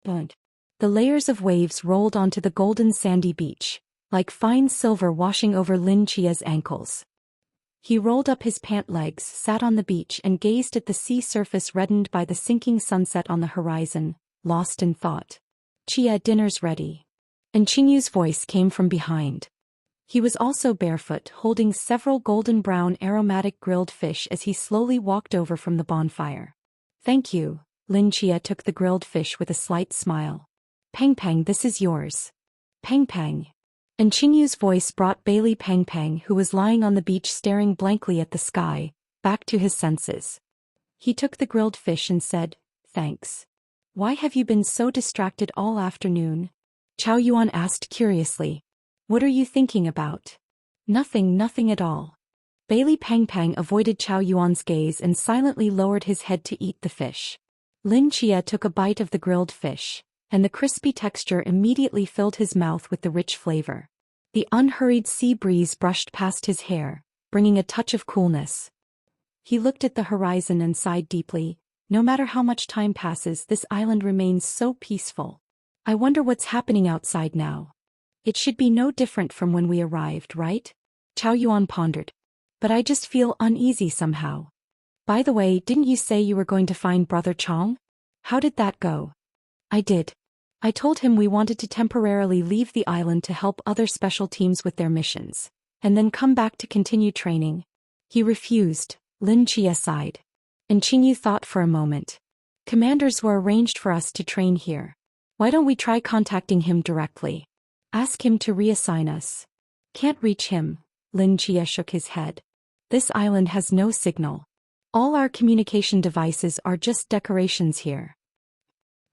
Burnt. The layers of waves rolled onto the golden sandy beach, like fine silver washing over Lin Chia's ankles. He rolled up his pant legs, sat on the beach and gazed at the sea surface reddened by the sinking sunset on the horizon, lost in thought. Chia, dinner's ready. And Qingyu's voice came from behind. He was also barefoot, holding several golden-brown aromatic grilled fish as he slowly walked over from the bonfire. Thank you. Lin Chia took the grilled fish with a slight smile. Pang Pang, this is yours. Pang Pang. And Qingyu's voice brought Bailey Pang Pang, who was lying on the beach staring blankly at the sky, back to his senses. He took the grilled fish and said, Thanks. Why have you been so distracted all afternoon? Chao Yuan asked curiously. What are you thinking about? Nothing at all. Bailey Pang Pang avoided Chao Yuan's gaze and silently lowered his head to eat the fish. Lin Chia took a bite of the grilled fish, and the crispy texture immediately filled his mouth with the rich flavor. The unhurried sea breeze brushed past his hair, bringing a touch of coolness. He looked at the horizon and sighed deeply. No matter how much time passes, this island remains so peaceful. I wonder what's happening outside now. It should be no different from when we arrived, right? Chao Yuan pondered. But I just feel uneasy somehow. By the way, didn't you say you were going to find Brother Chong? How did that go? I did. I told him we wanted to temporarily leave the island to help other special teams with their missions, and then come back to continue training. He refused. Lin Chia sighed. And Qingyu thought for a moment. Commanders were arranged for us to train here. Why don't we try contacting him directly? Ask him to reassign us. Can't reach him. Lin Chia shook his head. This island has no signal. All our communication devices are just decorations here.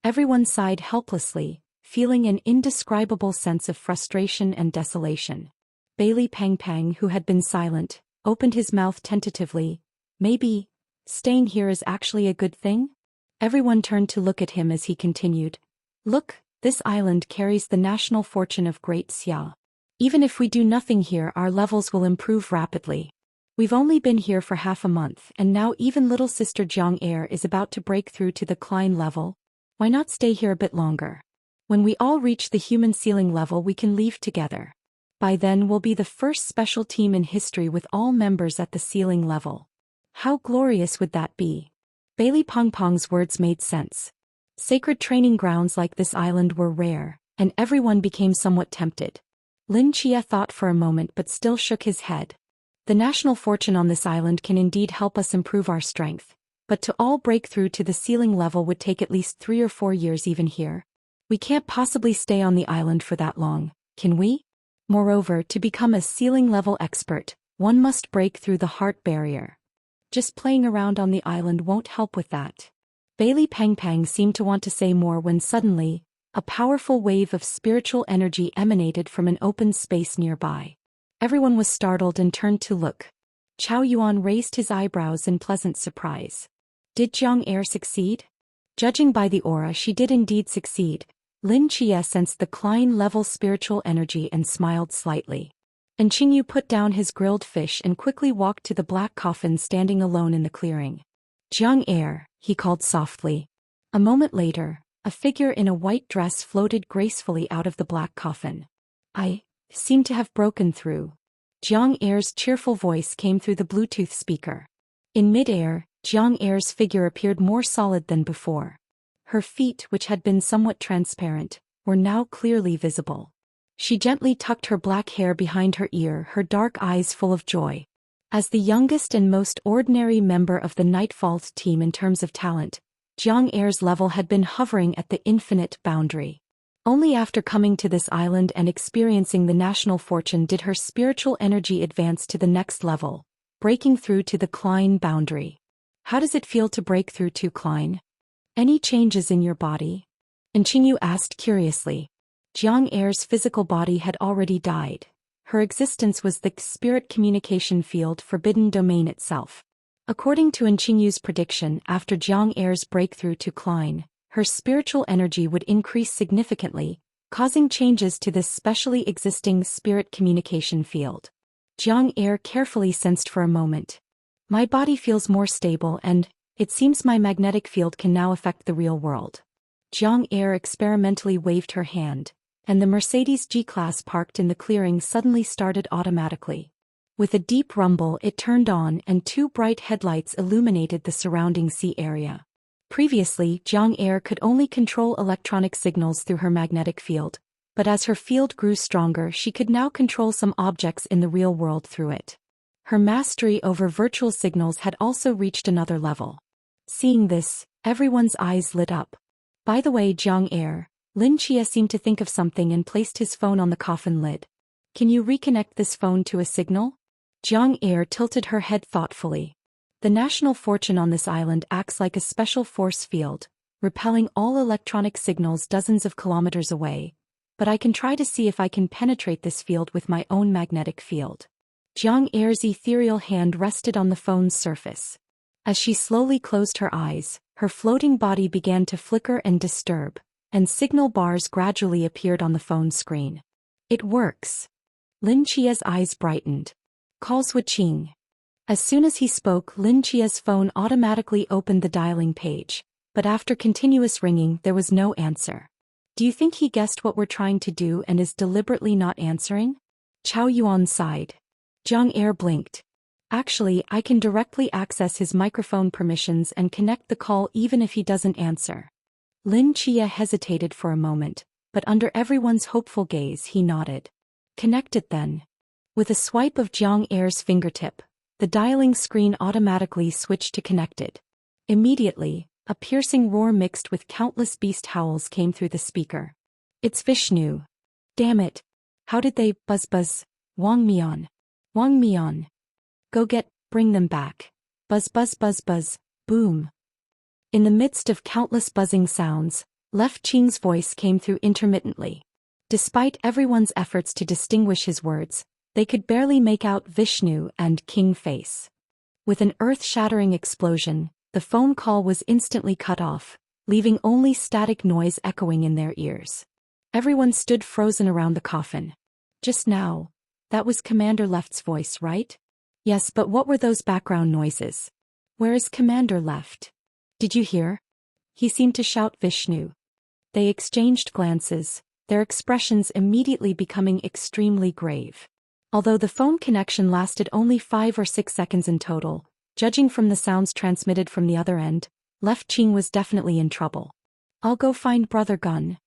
Everyone sighed helplessly, feeling an indescribable sense of frustration and desolation. Bailey Pang Pang, who had been silent, opened his mouth tentatively. Maybe staying here is actually a good thing? Everyone turned to look at him as he continued. Look, this island carries the national fortune of Great Xia. Even if we do nothing here, our levels will improve rapidly. We've only been here for half a month, and now even little sister Jiang Air is about to break through to the Klein level. Why not stay here a bit longer? When we all reach the human ceiling level, we can leave together. By then we'll be the first special team in history with all members at the ceiling level. How glorious would that be? Bailey Pong Pong's words made sense. Sacred training grounds like this island were rare, and everyone became somewhat tempted. Lin Chia thought for a moment but still shook his head. The national fortune on this island can indeed help us improve our strength, but to all break through to the ceiling level would take at least 3 or 4 years even here. We can't possibly stay on the island for that long, can we? Moreover, to become a ceiling level expert, one must break through the heart barrier. Just playing around on the island won't help with that. Bailey Pang Pang seemed to want to say more when suddenly, a powerful wave of spiritual energy emanated from an open space nearby. Everyone was startled and turned to look. Chao Yuan raised his eyebrows in pleasant surprise. Did Jiang Air succeed? Judging by the aura, she did indeed succeed. Lin Chia sensed the Klein-level spiritual energy and smiled slightly. And Qingyu put down his grilled fish and quickly walked to the black coffin standing alone in the clearing. Jiang Air, he called softly. A moment later, a figure in a white dress floated gracefully out of the black coffin. I seem to have broken through. Jiang Air's cheerful voice came through the Bluetooth speaker. In mid-air, Jiang Air's figure appeared more solid than before. Her feet, which had been somewhat transparent, were now clearly visible. She gently tucked her black hair behind her ear, her dark eyes full of joy. As the youngest and most ordinary member of the Nightfall team in terms of talent, Jiang Air's level had been hovering at the infinite boundary. Only after coming to this island and experiencing the national fortune did her spiritual energy advance to the next level, breaking through to the Klein boundary. How does it feel to break through to Klein? Any changes in your body? And Qingyu asked curiously. Jiang Air's physical body had already died. Her existence was the spirit communication field forbidden domain itself. According to Qingyu's prediction, after Jiang Air's breakthrough to Klein, her spiritual energy would increase significantly, causing changes to this specially existing spirit communication field. Jiang Air carefully sensed for a moment. My body feels more stable and, it seems my magnetic field can now affect the real world. Jiang Er experimentally waved her hand, and the Mercedes G-Class parked in the clearing suddenly started automatically. With a deep rumble, it turned on and two bright headlights illuminated the surrounding sea area. Previously, Jiang Er could only control electronic signals through her magnetic field, but as her field grew stronger, she could now control some objects in the real world through it. Her mastery over virtual signals had also reached another level. Seeing this, everyone's eyes lit up. By the way, Jiang Er, Lin Chia seemed to think of something and placed his phone on the coffin lid. Can you reconnect this phone to a signal? Jiang Er tilted her head thoughtfully. The national fortune on this island acts like a special force field, repelling all electronic signals dozens of kilometers away, but I can try to see if I can penetrate this field with my own magnetic field. Jiang Er's ethereal hand rested on the phone's surface. As she slowly closed her eyes, her floating body began to flicker and disturb, and signal bars gradually appeared on the phone screen. It works. Lin Chia's eyes brightened. Call switching. As soon as he spoke, Lin Chia's phone automatically opened the dialing page, but after continuous ringing there was no answer. Do you think he guessed what we're trying to do and is deliberately not answering? Chao Yuan sighed. Jiang Er blinked. Actually, I can directly access his microphone permissions and connect the call even if he doesn't answer. Lin Chia hesitated for a moment, but under everyone's hopeful gaze he nodded. Connect it then. With a swipe of Jiang Er's fingertip, the dialing screen automatically switched to connected. Immediately, a piercing roar mixed with countless beast howls came through the speaker. It's Vishnu. Damn it. How did they buzz? Wang Mian. Wang Mian. Go bring them back. Buzz, boom. In the midst of countless buzzing sounds, Left Qing's voice came through intermittently. Despite everyone's efforts to distinguish his words, they could barely make out Vishnu and King face. With an earth-shattering explosion, the phone call was instantly cut off, leaving only static noise echoing in their ears. Everyone stood frozen around the coffin. Just now, that was Commander Left's voice, right? Yes, but what were those background noises? Where is Commander Left? Did you hear? He seemed to shout Vishnu. They exchanged glances, their expressions immediately becoming extremely grave. Although the phone connection lasted only 5 or 6 seconds in total, judging from the sounds transmitted from the other end, Left Qing was definitely in trouble. I'll go find Brother Gun.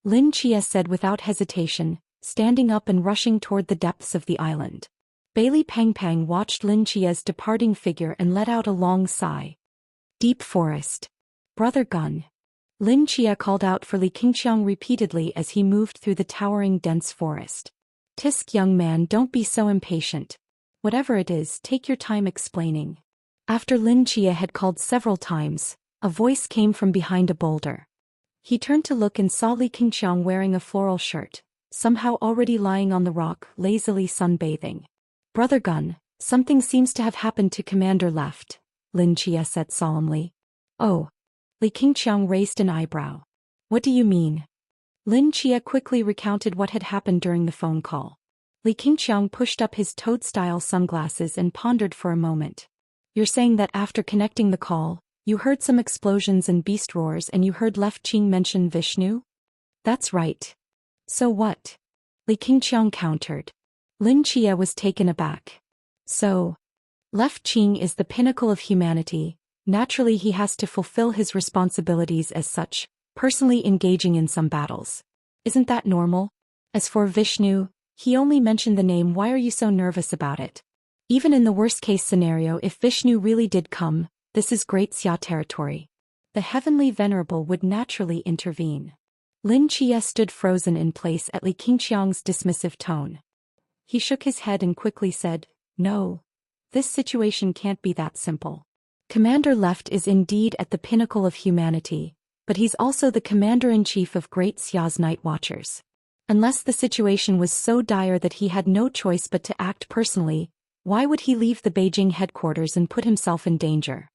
Lin Chia said without hesitation, standing up and rushing toward the depths of the island. Bailey Pang watched Lin Chia's departing figure and let out a long sigh. Deep forest. Brother Gun. Lin Chia called out for Li Qingqiang repeatedly as he moved through the towering dense forest. Tisk, young man, don't be so impatient. Whatever it is, take your time explaining. After Lin Chia had called several times, a voice came from behind a boulder. He turned to look and saw Li Qingqiang wearing a floral shirt, somehow already lying on the rock, lazily sunbathing. Brother Gun, something seems to have happened to Commander Left, Lin Chia said solemnly. Oh. Li Qingqiang raised an eyebrow. What do you mean? Lin Chia quickly recounted what had happened during the phone call. Li Qingqiang pushed up his toad-style sunglasses and pondered for a moment. You're saying that after connecting the call, you heard some explosions and beast roars and you heard Left Qing mention Vishnu? That's right. So what? Li Qingqiang countered. Lin Chia was taken aback. So, Left Qing is the pinnacle of humanity. Naturally he has to fulfill his responsibilities as such, personally engaging in some battles. Isn't that normal? As for Vishnu, he only mentioned the name. Why are you so nervous about it? Even in the worst-case scenario, if Vishnu really did come, this is Great Xia territory. The Heavenly Venerable would naturally intervene. Lin Chia stood frozen in place at Li Qingqiang's dismissive tone. He shook his head and quickly said, No. This situation can't be that simple. Commander Left is indeed at the pinnacle of humanity, but he's also the commander-in-chief of Great Xia's Night Watchers. Unless the situation was so dire that he had no choice but to act personally, why would he leave the Beijing headquarters and put himself in danger?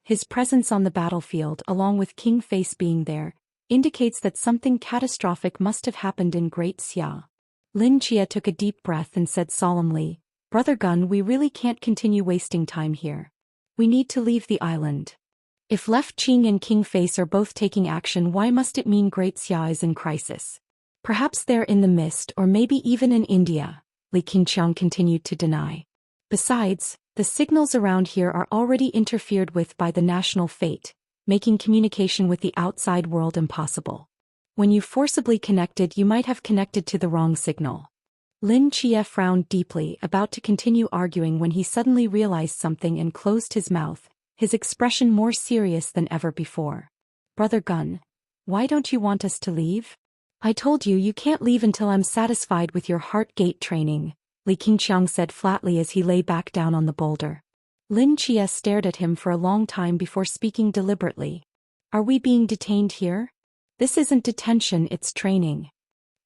His presence on the battlefield, along with King Face being there, indicates that something catastrophic must have happened in Great Xia. Lin Chia took a deep breath and said solemnly, Brother Gun, we really can't continue wasting time here. We need to leave the island. If Left Qing and King Face are both taking action, why must it mean Great Xia is in crisis? Perhaps they're in the mist or maybe even in India, Li Qingqiang continued to deny. Besides, the signals around here are already interfered with by the national fate, making communication with the outside world impossible. When you forcibly connected, you might have connected to the wrong signal. Lin Chia frowned deeply, about to continue arguing when he suddenly realized something and closed his mouth, his expression more serious than ever before. Brother Gun, why don't you want us to leave? I told you you can't leave until I'm satisfied with your heart gate training, Li Qingqiang said flatly as he lay back down on the boulder. Lin Chia stared at him for a long time before speaking deliberately. Are we being detained here? This isn't detention, it's training.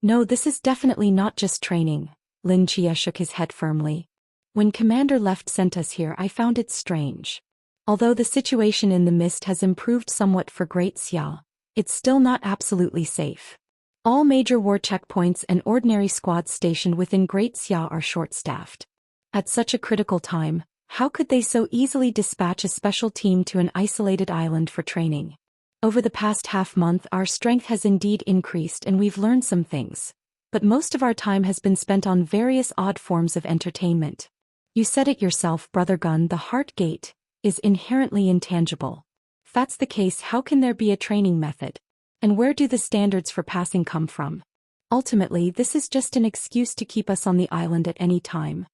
No, this is definitely not just training, Lin Chia shook his head firmly. When Commander Left sent us here, I found it strange. Although the situation in the mist has improved somewhat for Great Xia, it's still not absolutely safe. All major war checkpoints and ordinary squads stationed within Great Xia are short-staffed. At such a critical time, how could they so easily dispatch a special team to an isolated island for training? Over the past half-month, our strength has indeed increased and we've learned some things. But most of our time has been spent on various odd forms of entertainment. You said it yourself, Brother Gun, the heart gate is inherently intangible. If that's the case, how can there be a training method? And where do the standards for passing come from? Ultimately, this is just an excuse to keep us on the island at any time.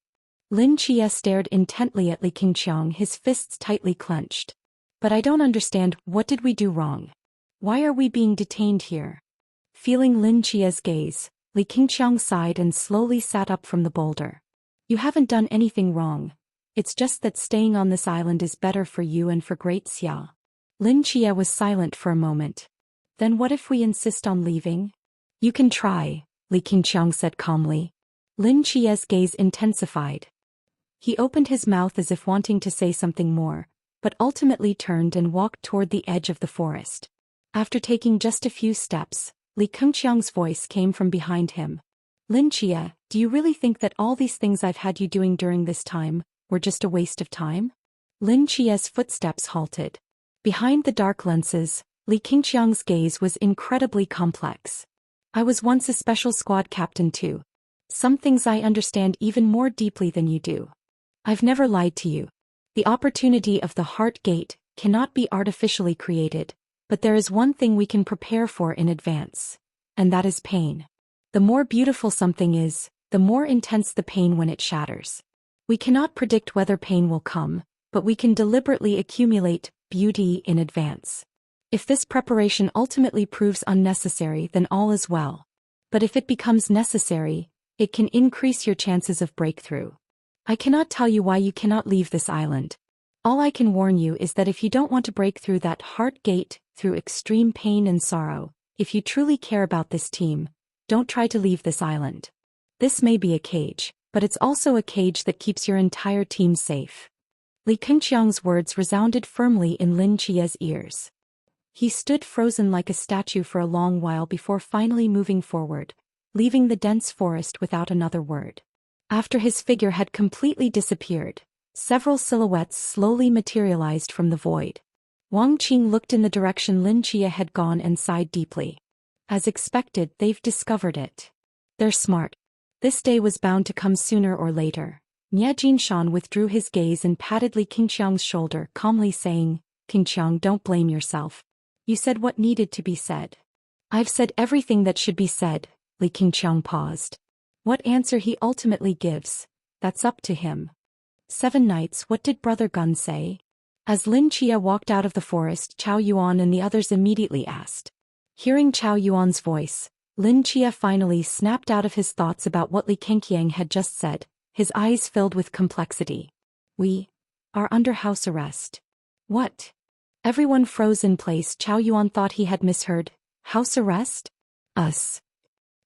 Lin Chia stared intently at Li Qingqiang, his fists tightly clenched. But I don't understand, what did we do wrong? Why are we being detained here? Feeling Lin Chia's gaze, Li Qingqiang sighed and slowly sat up from the boulder. You haven't done anything wrong. It's just that staying on this island is better for you and for Great Xia. Lin Chia was silent for a moment. Then what if we insist on leaving? You can try, Li Qingqiang said calmly. Lin Chia's gaze intensified. He opened his mouth as if wanting to say something more, but ultimately turned and walked toward the edge of the forest. After taking just a few steps, Li Qingqiang's voice came from behind him. Lin Chia, do you really think that all these things I've had you doing during this time were just a waste of time? Lin Chia's footsteps halted. Behind the dark lenses, Li Qingqiang's gaze was incredibly complex. I was once a special squad captain too. Some things I understand even more deeply than you do. I've never lied to you. The opportunity of the heart gate cannot be artificially created, but there is one thing we can prepare for in advance, and that is pain. The more beautiful something is, the more intense the pain when it shatters. We cannot predict whether pain will come, but we can deliberately accumulate beauty in advance. If this preparation ultimately proves unnecessary, then all is well. But if it becomes necessary, it can increase your chances of breakthrough. I cannot tell you why you cannot leave this island. All I can warn you is that if you don't want to break through that heart gate through extreme pain and sorrow, if you truly care about this team, don't try to leave this island. This may be a cage, but it's also a cage that keeps your entire team safe. Li Qingqiang's words resounded firmly in Lin Chia's ears. He stood frozen like a statue for a long while before finally moving forward, leaving the dense forest without another word. After his figure had completely disappeared, several silhouettes slowly materialized from the void. Wang Qing looked in the direction Lin Chia had gone and sighed deeply. As expected, they've discovered it. They're smart. This day was bound to come sooner or later. Nie Jinshan withdrew his gaze and patted Li Qingqiang's shoulder, calmly saying, Qingqiang, don't blame yourself. You said what needed to be said. I've said everything that should be said. Li Qingqiang paused. What answer he ultimately gives, that's up to him. 7 nights, what did Brother Gun say? As Lin Chia walked out of the forest, Chao Yuan and the others immediately asked. Hearing Chao Yuan's voice, Lin Chia finally snapped out of his thoughts about what Li Qingqiang had just said, his eyes filled with complexity. We are under house arrest. What? Everyone froze in place. Chao Yuan thought he had misheard. House arrest? Us.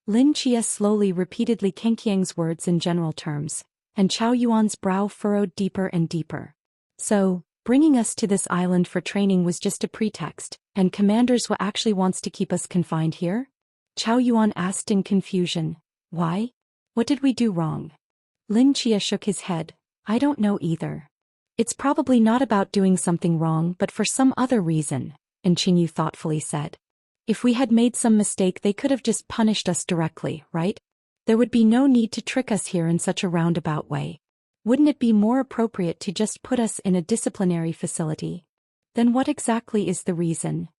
Lin Chia slowly repeated Li Qingqiang's words in general terms, and Chao Yuan's brow furrowed deeper and deeper. So, bringing us to this island for training was just a pretext, and Commander Zhou actually wants to keep us confined here? Chao Yuan asked in confusion. Why? What did we do wrong? Lin Chia shook his head. I don't know either. It's probably not about doing something wrong but for some other reason, and Qingyu thoughtfully said. If we had made some mistake they could have just punished us directly, right? There would be no need to trick us here in such a roundabout way. Wouldn't it be more appropriate to just put us in a disciplinary facility? Then what exactly is the reason?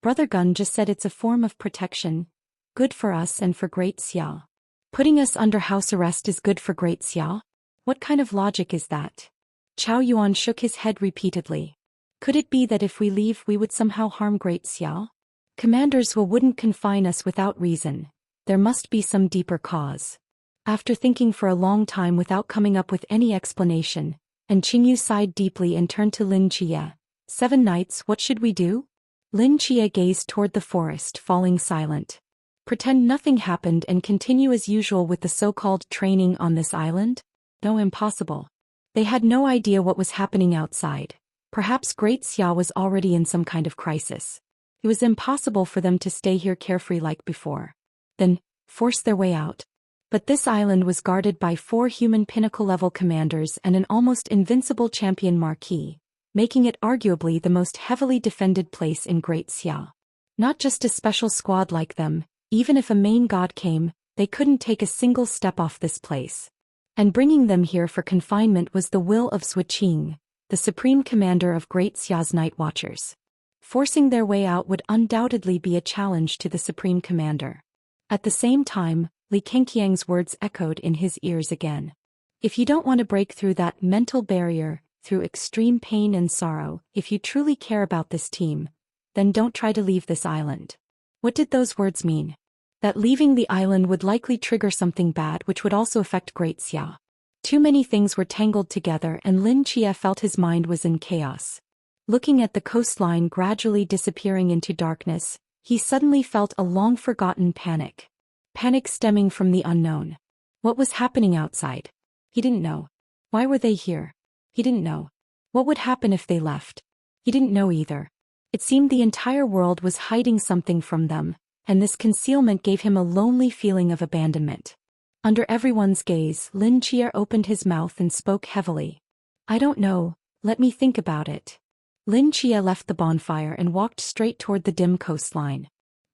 Brother Gun just said it's a form of protection, good for us and for Great Xia. Putting us under house arrest is good for Great Xia? What kind of logic is that? Chao Yuan shook his head repeatedly. Could it be that if we leave we would somehow harm Great Xia? Commanders wouldn't confine us without reason. There must be some deeper cause. After thinking for a long time without coming up with any explanation, and Qingyu sighed deeply and turned to Lin Chia. 7 nights, what should we do? Lin Chia gazed toward the forest, falling silent. Pretend nothing happened and continue as usual with the so-called training on this island? No, impossible. They had no idea what was happening outside. Perhaps Great Xia was already in some kind of crisis. It was impossible for them to stay here carefree like before. Then, force their way out. But this island was guarded by 4 human pinnacle-level commanders and an almost invincible champion marquis, making it arguably the most heavily defended place in Great Xia. Not just a special squad like them, even if a main god came, they couldn't take a single step off this place. And bringing them here for confinement was the will of Suiqing, the supreme commander of Great Xia's night watchers. Forcing their way out would undoubtedly be a challenge to the supreme commander. At the same time, Li Kengqiang's words echoed in his ears again. If you don't want to break through that mental barrier, through extreme pain and sorrow, if you truly care about this team, then don't try to leave this island. What did those words mean? That leaving the island would likely trigger something bad which would also affect Great Xia. Too many things were tangled together and Lin Chia felt his mind was in chaos. Looking at the coastline gradually disappearing into darkness, he suddenly felt a long-forgotten panic. Panic stemming from the unknown. What was happening outside? He didn't know. Why were they here? He didn't know. What would happen if they left? He didn't know either. It seemed the entire world was hiding something from them, and this concealment gave him a lonely feeling of abandonment. Under everyone's gaze, Lin Chia opened his mouth and spoke heavily. I don't know, let me think about it. Lin Chia left the bonfire and walked straight toward the dim coastline.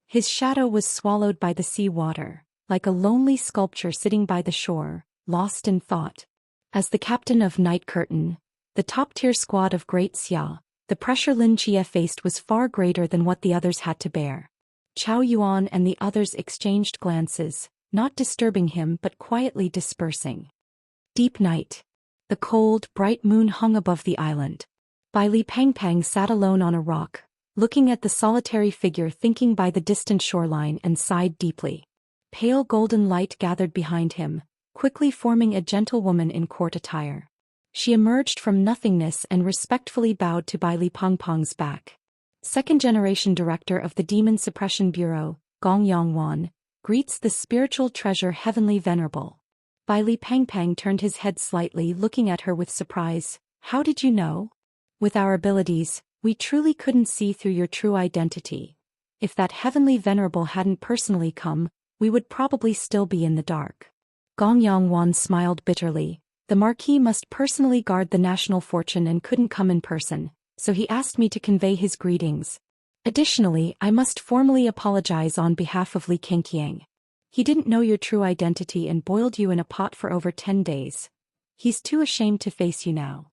His shadow was swallowed by the sea water, like a lonely sculpture sitting by the shore, lost in thought. As the captain of Night Curtain, the top-tier squad of Great Xia, the pressure Lin Chia faced was far greater than what the others had to bear. Chao Yuan and the others exchanged glances, not disturbing him but quietly dispersing. Deep night. The cold, bright moon hung above the island. Bai Li Pangpang sat alone on a rock, looking at the solitary figure thinking by the distant shoreline and sighed deeply. Pale golden light gathered behind him, quickly forming a gentlewoman in court attire. She emerged from nothingness and respectfully bowed to Bai Li Pangpang's back. Second-generation director of the Demon Suppression Bureau, Gong Yongwan, greets the spiritual treasure Heavenly Venerable. Bai Li Pangpang turned his head slightly, looking at her with surprise. How did you know? With our abilities, we truly couldn't see through your true identity. If that Heavenly Venerable hadn't personally come, we would probably still be in the dark. Gong Yongwan smiled bitterly. The Marquis must personally guard the national fortune and couldn't come in person, so he asked me to convey his greetings. Additionally, I must formally apologize on behalf of Li Kengqiang. He didn't know your true identity and boiled you in a pot for over 10 days. He's too ashamed to face you now.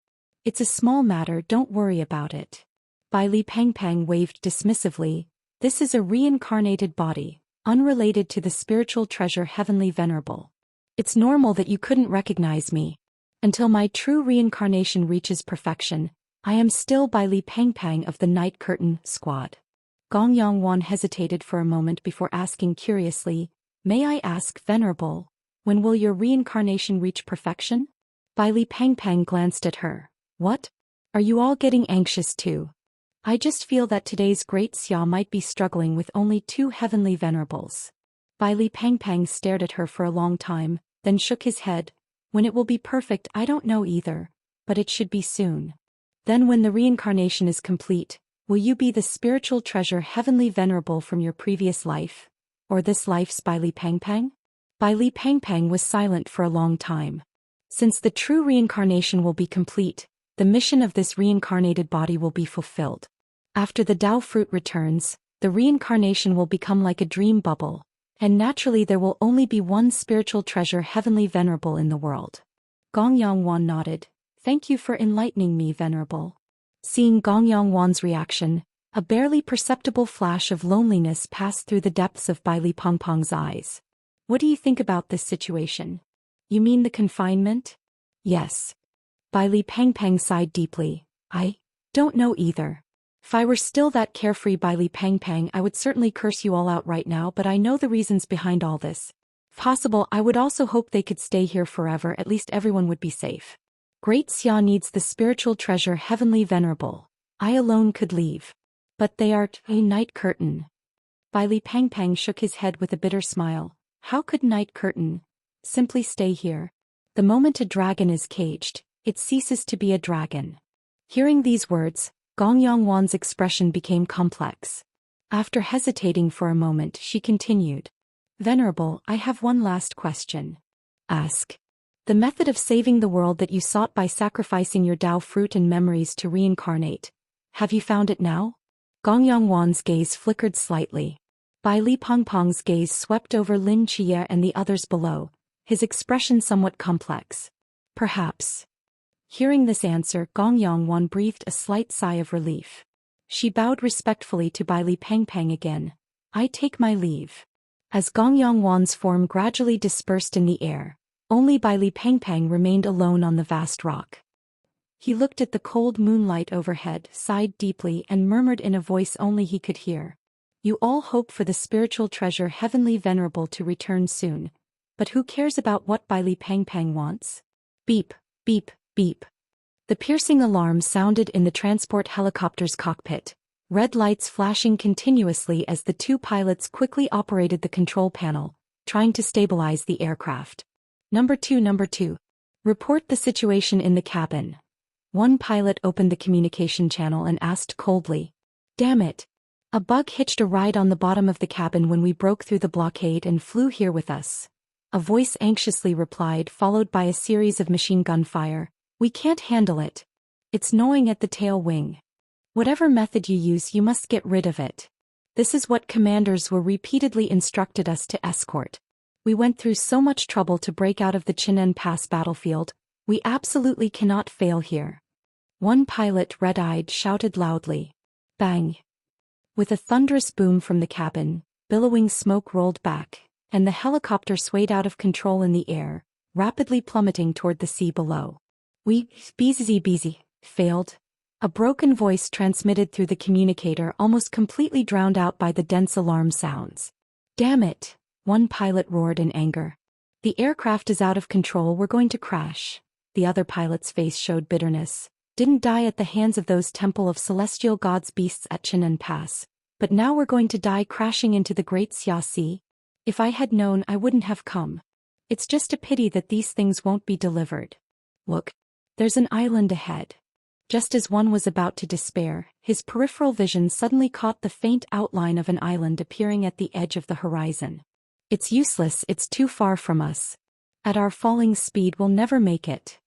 It's a small matter, don't worry about it. Bai Li Pangpang waved dismissively. This is a reincarnated body, unrelated to the spiritual treasure Heavenly Venerable. It's normal that you couldn't recognize me. Until my true reincarnation reaches perfection, I am still Bai Li Pangpang of the Night Curtain squad. Gong Yongwan hesitated for a moment before asking curiously, May I ask, Venerable, when will your reincarnation reach perfection? Bai Li Pangpang glanced at her. What? Are you all getting anxious too? I just feel that today's Great Xia might be struggling with only 2 Heavenly Venerables. Bai Li Pangpang stared at her for a long time, then shook his head. When it will be perfect I don't know either, but it should be soon. Then when the reincarnation is complete, will you be the spiritual treasure Heavenly Venerable from your previous life? Or this life's Bai Li Pangpang? Bai Li Pangpang was silent for a long time. Since the true reincarnation will be complete, the mission of this reincarnated body will be fulfilled. After the Tao fruit returns, the reincarnation will become like a dream bubble, and naturally there will only be one spiritual treasure heavenly venerable in the world. Gong Yongwan nodded. Thank you for enlightening me, venerable. Seeing Gong Yongwan's reaction, a barely perceptible flash of loneliness passed through the depths of Bai Li Pengpeng's eyes. What do you think about this situation? You mean the confinement? Yes. Bai Li Pengpeng sighed deeply. I don't know either. If I were still that carefree Bai Li Pengpeng, I would certainly curse you all out right now, but I know the reasons behind all this. If possible, I would also hope they could stay here forever, at least everyone would be safe. Great Xia needs the spiritual treasure heavenly venerable. I alone could leave. But they are a night curtain. Bai Li Pengpeng shook his head with a bitter smile. How could night curtain simply stay here? The moment a dragon is caged, it ceases to be a dragon. Hearing these words, Gong Yongwan's expression became complex. After hesitating for a moment, she continued. Venerable, I have one last question. Ask. The method of saving the world that you sought by sacrificing your Tao fruit and memories to reincarnate. Have you found it now? Gong Yongwan's gaze flickered slightly. Bai Li Pengpeng's gaze swept over Lin Chia and the others below, his expression somewhat complex. Perhaps. Hearing this answer, Gong Yongwan breathed a slight sigh of relief. She bowed respectfully to Bai Li Pengpeng again. I take my leave. As Gong Yongwan's form gradually dispersed in the air, only Bai Li Pengpeng remained alone on the vast rock. He looked at the cold moonlight overhead, sighed deeply, and murmured in a voice only he could hear. You all hope for the spiritual treasure heavenly venerable to return soon, but who cares about what Bai Li Pengpeng wants? Beep, beep, beep. The piercing alarm sounded in the transport helicopter's cockpit, red lights flashing continuously as the two pilots quickly operated the control panel, trying to stabilize the aircraft. Number two. Report the situation in the cabin. One pilot opened the communication channel and asked coldly. Damn it. A bug hitched a ride on the bottom of the cabin when we broke through the blockade and flew here with us. A voice anxiously replied, followed by a series of machine gun fire. We can't handle it. It's gnawing at the tail wing. Whatever method you use, you must get rid of it. This is what commanders were repeatedly instructed us to escort. We went through so much trouble to break out of the Chinen Pass battlefield, we absolutely cannot fail here. One pilot, red-eyed, shouted loudly. Bang! With a thunderous boom from the cabin, billowing smoke rolled back, and the helicopter swayed out of control in the air, rapidly plummeting toward the sea below. We, busy, failed. A broken voice transmitted through the communicator, almost completely drowned out by the dense alarm sounds. Damn it! One pilot roared in anger. The aircraft is out of control, we're going to crash. The other pilot's face showed bitterness. Didn't die at the hands of those Temple of Celestial Gods beasts at Chinen Pass, but now we're going to die crashing into the Great Xia Sea. If I had known, I wouldn't have come. It's just a pity that these things won't be delivered. Look. There's an island ahead. Just as one was about to despair, his peripheral vision suddenly caught the faint outline of an island appearing at the edge of the horizon. It's useless, it's too far from us. At our falling speed we'll never make it.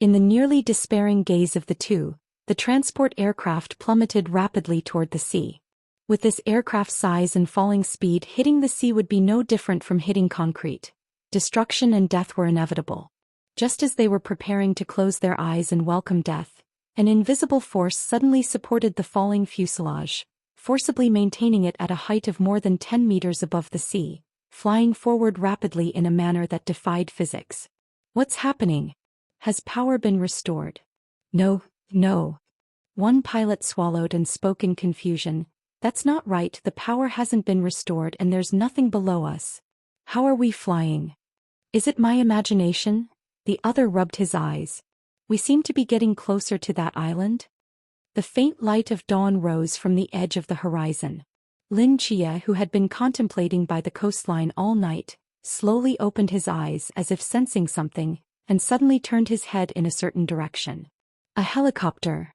In the nearly despairing gaze of the two, the transport aircraft plummeted rapidly toward the sea. With this aircraft's size and falling speed, hitting the sea would be no different from hitting concrete. Destruction and death were inevitable. Just as they were preparing to close their eyes and welcome death, an invisible force suddenly supported the falling fuselage, forcibly maintaining it at a height of more than 10 meters above the sea, flying forward rapidly in a manner that defied physics. What's happening? Has power been restored? No. One pilot swallowed and spoke in confusion. That's not right, the power hasn't been restored and there's nothing below us. How are we flying? Is it my imagination? The other rubbed his eyes. We seem to be getting closer to that island. The faint light of dawn rose from the edge of the horizon. Lin Chia, who had been contemplating by the coastline all night, slowly opened his eyes as if sensing something, and suddenly turned his head in a certain direction. A helicopter.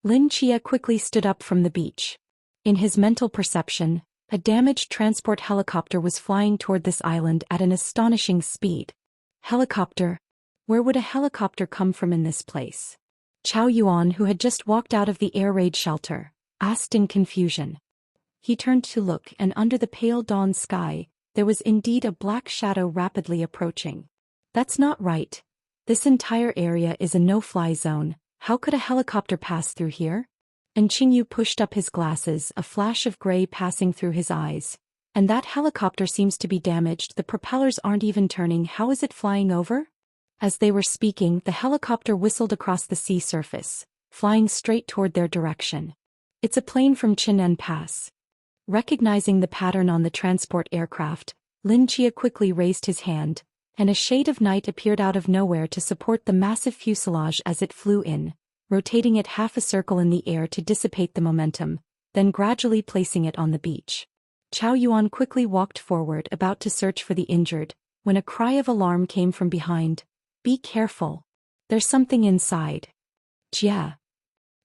Lin Chia quickly stood up from the beach. In his mental perception, a damaged transport helicopter was flying toward this island at an astonishing speed. Helicopter? Where would a helicopter come from in this place? Chao Yuan, who had just walked out of the air raid shelter, asked in confusion. He turned to look, and under the pale dawn sky, there was indeed a black shadow rapidly approaching. That's not right. This entire area is a no-fly zone. How could a helicopter pass through here? And Qingyu pushed up his glasses, a flash of gray passing through his eyes. And that helicopter seems to be damaged. The propellers aren't even turning. How is it flying over? As they were speaking, the helicopter whistled across the sea surface, flying straight toward their direction. It's a plane from Qinan Pass. Recognizing the pattern on the transport aircraft, Lin Chia quickly raised his hand, and a shade of night appeared out of nowhere to support the massive fuselage as it flew in, rotating it half a circle in the air to dissipate the momentum, then gradually placing it on the beach. Chao Yuan quickly walked forward, about to search for the injured, when a cry of alarm came from behind. Be careful. There's something inside. Jia.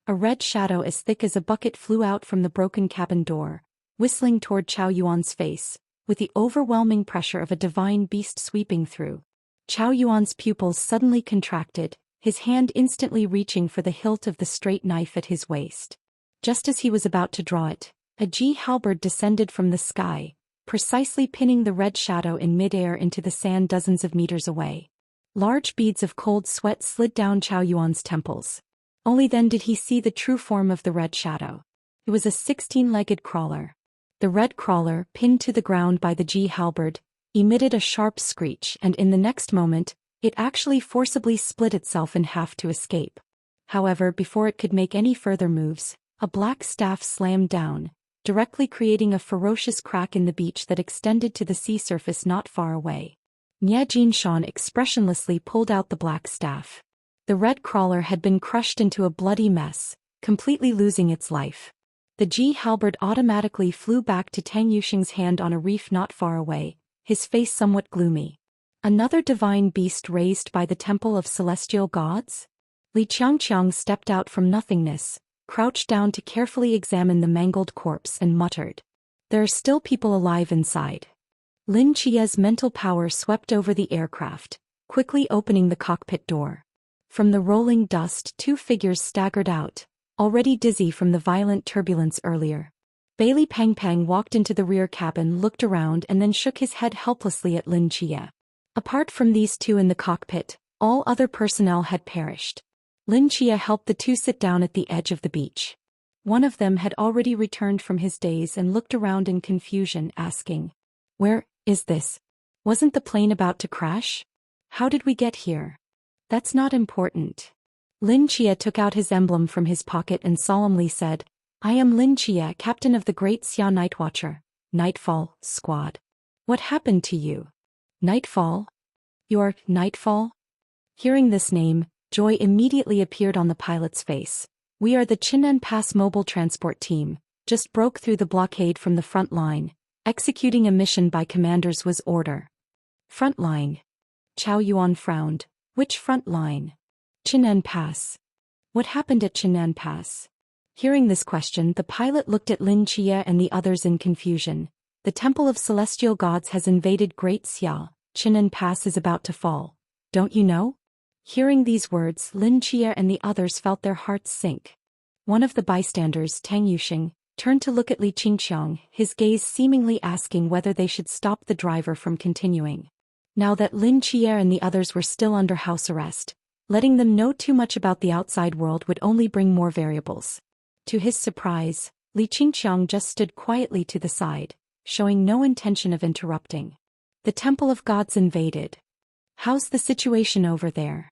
A red shadow as thick as a bucket flew out from the broken cabin door, whistling toward Chao Yuan's face, with the overwhelming pressure of a divine beast sweeping through. Chao Yuan's pupils suddenly contracted, his hand instantly reaching for the hilt of the straight knife at his waist. Just as he was about to draw it, a G halberd descended from the sky, precisely pinning the red shadow in midair into the sand dozens of meters away. Large beads of cold sweat slid down Chao Yuan's temples. Only then did he see the true form of the red shadow. It was a 16-legged crawler. The red crawler, pinned to the ground by the G halberd, emitted a sharp screech, and in the next moment, it actually forcibly split itself in half to escape. However, before it could make any further moves, a black staff slammed down, directly creating a ferocious crack in the beach that extended to the sea surface not far away. Nie Jinshan expressionlessly pulled out the black staff. The red crawler had been crushed into a bloody mess, completely losing its life. The G halberd automatically flew back to Tang Yuxing's hand on a reef not far away, his face somewhat gloomy. Another divine beast raised by the Temple of Celestial Gods? Li Qiangqiang stepped out from nothingness, crouched down to carefully examine the mangled corpse and muttered. There are still people alive inside. Lin Chia's mental power swept over the aircraft, quickly opening the cockpit door. From the rolling dust, two figures staggered out, already dizzy from the violent turbulence earlier. Bailey Pangpang walked into the rear cabin, looked around and then shook his head helplessly at Lin Chia. Apart from these two in the cockpit, all other personnel had perished. Lin Chia helped the two sit down at the edge of the beach. One of them had already returned from his daze and looked around in confusion, asking, "Where is this? Wasn't the plane about to crash? How did we get here?" "That's not important." Lin Chia took out his emblem from his pocket and solemnly said, "I am Lin Chia, captain of the Great Xia Nightwatcher, Nightfall, Squad." "What happened to you?" "Nightfall? You're Nightfall?" Hearing this name, joy immediately appeared on the pilot's face. "We are the Qinan Pass mobile transport team, just broke through the blockade from the front line. Executing a mission by commanders was order." "Front line?" Chao Yuan frowned. "Which front line?" "Qinan Pass." "What happened at Qinan Pass?" Hearing this question, the pilot looked at Lin Chia and the others in confusion. "The Temple of Celestial Gods has invaded Great Xia. Qinan Pass is about to fall. Don't you know?" Hearing these words, Lin Chia and the others felt their hearts sink. One of the bystanders, Tang Yuxing, turned to look at Li Qingqiang, his gaze seemingly asking whether they should stop the driver from continuing. Now that Lin Chia and the others were still under house arrest, letting them know too much about the outside world would only bring more variables. To his surprise, Li Qingqiang just stood quietly to the side, showing no intention of interrupting. "The Temple of Gods invaded. How's the situation over there?"